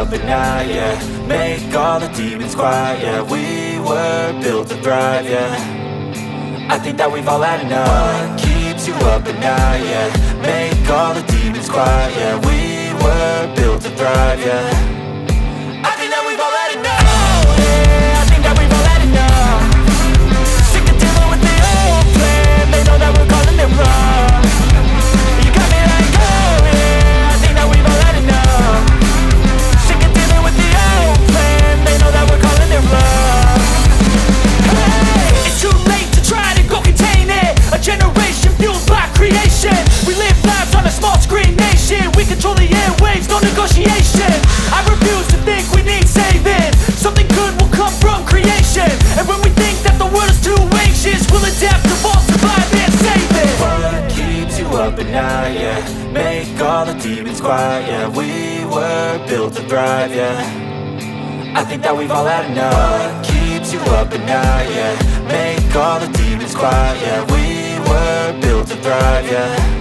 up at night, yeah. Make all the demons quiet, yeah. We were built to thrive, yeah. I think that we've all had enough. What keeps you up at night, yeah. Make all the demons quiet, yeah. We were built to thrive, yeah. I think that we've all had enough. Yeah, I think that we've all had enough. Sick of dealing with the old plan. They know that we're calling it wrong. You got me like, oh yeah, I think that we've all had enough. Sick of dealing with the old plan. They know that we're calling it wrong. Hey, it's too late to try to go contain it. A generation fueled by creation. We live lives on a small screen nation. We control the airwaves, no negotiation. I refuse to think we need saving. Something good will come from creation. And when we think that the world is too anxious, we'll adapt, evolve, survive and save it. What keeps you up at night, yeah. Make all the demons quiet, yeah. We were built to thrive, yeah. I think that we've all had enough. What keeps you up at night, yeah. Make all the demons quiet, yeah. We were built to thrive, yeah.